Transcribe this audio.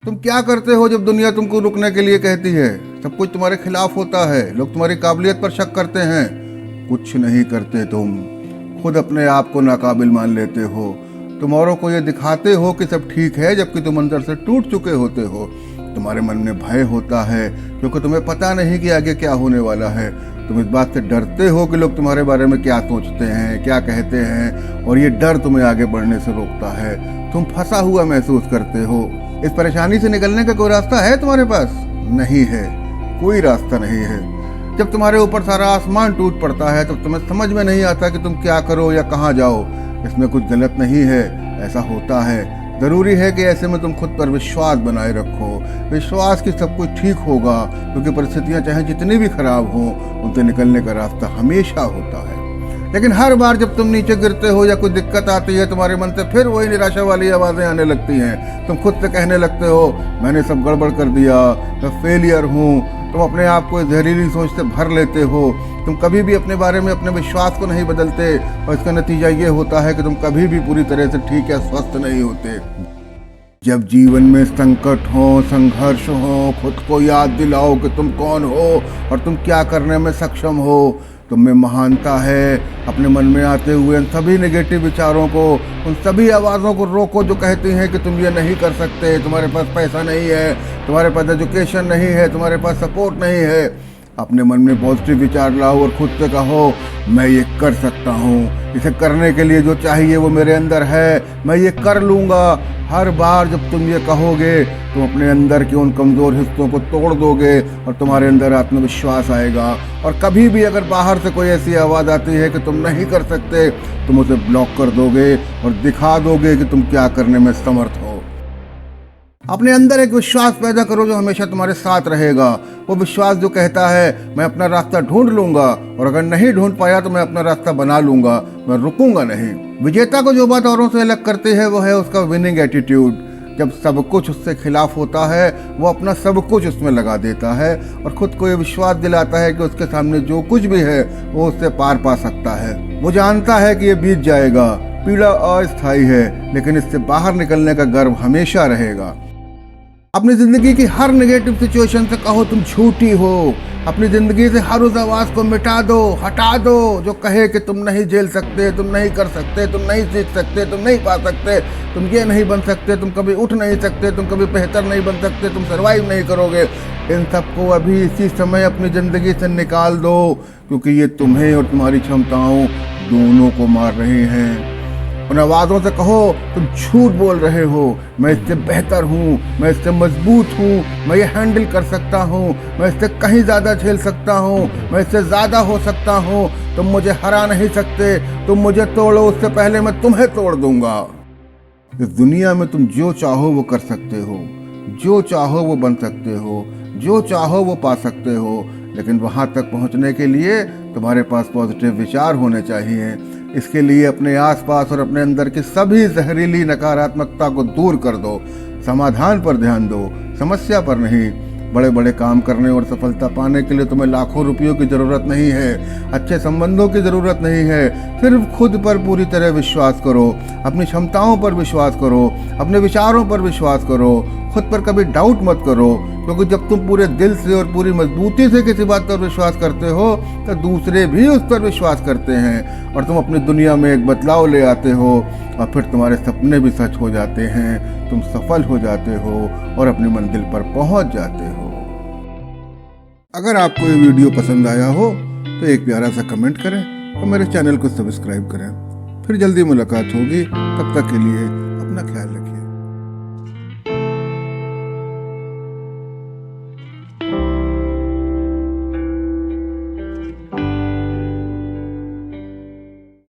तुम क्या करते हो जब दुनिया तुमको रुकने के लिए कहती है? सब कुछ तुम्हारे खिलाफ होता है, लोग तुम्हारी काबिलियत पर शक करते हैं। कुछ नहीं करते, तुम खुद अपने आप को नाकाबिल मान लेते हो। तुम औरों को ये दिखाते हो कि सब ठीक है, जबकि तुम अंदर से टूट चुके होते हो। तुम्हारे मन में भय होता है क्योंकि तुम्हें पता नहीं कि आगे क्या होने वाला है। तुम इस बात से डरते हो कि लोग तुम्हारे बारे में क्या सोचते हैं, क्या कहते हैं, और ये डर तुम्हें आगे बढ़ने से रोकता है। तुम फंसा हुआ महसूस करते हो। इस परेशानी से निकलने का कोई रास्ता है तुम्हारे पास? नहीं है, कोई रास्ता नहीं है। जब तुम्हारे ऊपर सारा आसमान टूट पड़ता है तब तुम्हें समझ में नहीं आता कि तुम क्या करो या कहाँ जाओ। इसमें कुछ गलत नहीं है, ऐसा होता है। जरूरी है कि ऐसे में तुम खुद पर विश्वास बनाए रखो, विश्वास कि सब कुछ ठीक होगा, क्योंकि परिस्थितियां चाहे जितनी भी खराब हों, उनसे निकलने का रास्ता हमेशा होता है। लेकिन हर बार जब तुम नीचे गिरते हो या कोई दिक्कत आती है, तुम्हारे मन से फिर वही निराशा वाली आवाजें आने लगती हैं। तुम खुद से कहने लगते हो, मैंने सब गड़बड़ कर दिया, मैं फेलियर हूँ। तुम अपने आप को जहरीली सोच से भर लेते हो। तुम कभी भी अपने बारे में अपने विश्वास को नहीं बदलते, और इसका नतीजा ये होता है कि तुम कभी भी पूरी तरह से ठीक या स्वस्थ नहीं होते। जब जीवन में संकट हो, संघर्ष हो, खुद को याद दिलाओ कि तुम कौन हो और तुम क्या करने में सक्षम हो। तुम में महानता है। अपने मन में आते हुए उन सभी नेगेटिव विचारों को, उन सभी आवाज़ों को रोको जो कहती हैं कि तुम ये नहीं कर सकते, तुम्हारे पास पैसा नहीं है, तुम्हारे पास एजुकेशन नहीं है, तुम्हारे पास सपोर्ट नहीं है। अपने मन में पॉजिटिव विचार लाओ और खुद से कहो, मैं ये कर सकता हूँ। इसे करने के लिए जो चाहिए वो मेरे अंदर है, मैं ये कर लूँगा। हर बार जब तुम ये कहोगे, तुम अपने अंदर के उन कमज़ोर हिस्सों को तोड़ दोगे और तुम्हारे अंदर आत्मविश्वास आएगा। और कभी भी अगर बाहर से कोई ऐसी आवाज़ आती है कि तुम नहीं कर सकते, तुम उसे ब्लॉक कर दोगे और दिखा दोगे कि तुम क्या करने में समर्थ हो। अपने अंदर एक विश्वास पैदा करो जो हमेशा तुम्हारे साथ रहेगा। वो विश्वास जो कहता है, मैं अपना रास्ता ढूंढ लूंगा, और अगर नहीं ढूंढ पाया तो मैं अपना रास्ता बना लूंगा, मैं रुकूंगा नहीं। विजेता को जो बात औरों से अलग करती है वो है उसका विनिंग एटीट्यूड। जब सब कुछ उससे खिलाफ होता है, वो अपना सब कुछ उसमें लगा देता है और खुद को ये विश्वास दिलाता है कि उसके सामने जो कुछ भी है वो उससे पार पा सकता है। वो जानता है कि ये बीत जाएगा, पीड़ा अस्थायी है, लेकिन इससे बाहर निकलने का गर्व हमेशा रहेगा। अपनी जिंदगी की हर नेगेटिव सिचुएशन से कहो तुम झूठी हो। अपनी जिंदगी से हर उस आवाज को मिटा दो, हटा दो जो कहे कि तुम नहीं झेल सकते, तुम नहीं कर सकते, तुम नहीं सीख सकते, तुम नहीं पा सकते, तुम ये नहीं बन सकते, तुम कभी उठ नहीं सकते, तुम कभी बेहतर नहीं बन सकते, तुम सरवाइव नहीं करोगे। इन सबको अभी इसी समय अपनी जिंदगी से निकाल दो, क्योंकि ये तुम्हें और तुम्हारी क्षमताओं दोनों को मार रहे हैं। उन आवाज़ों से कहो, तुम झूठ बोल रहे हो, मैं इससे बेहतर हूँ, मैं इससे मजबूत हूँ, मैं ये हैंडल कर सकता हूँ, मैं इससे कहीं ज़्यादा झेल सकता हूँ, मैं इससे ज़्यादा हो सकता हूँ। तुम मुझे हरा नहीं सकते, तुम मुझे तोड़ो उससे पहले मैं तुम्हें तोड़ दूंगा। इस दुनिया में तुम जो चाहो वो कर सकते हो, जो चाहो वो बन सकते हो, जो चाहो वो पा सकते हो, लेकिन वहाँ तक पहुँचने के लिए तुम्हारे पास पॉजिटिव विचार होने चाहिए। इसके लिए अपने आसपास और अपने अंदर की सभी जहरीली नकारात्मकता को दूर कर दो। समाधान पर ध्यान दो, समस्या पर नहीं। बड़े बड़े काम करने और सफलता पाने के लिए तुम्हें लाखों रुपयों की जरूरत नहीं है, अच्छे संबंधों की जरूरत नहीं है। सिर्फ खुद पर पूरी तरह विश्वास करो, अपनी क्षमताओं पर विश्वास करो, अपने विचारों पर विश्वास करो। खुद पर कभी डाउट मत करो, क्योंकि जब तुम पूरे दिल से और पूरी मजबूती से किसी बात पर विश्वास करते हो तो दूसरे भी उस पर विश्वास करते हैं, और तुम अपनी दुनिया में एक बदलाव ले आते हो, और फिर तुम्हारे सपने भी सच हो जाते हैं। तुम सफल हो जाते हो और अपनी मंजिल पर पहुंच जाते हो। अगर आपको ये वीडियो पसंद आया हो तो एक प्यारा सा कमेंट करें और मेरे चैनल को सब्सक्राइब करें। फिर जल्दी मुलाकात होगी, तब तक के लिए अपना ख्याल रखिए।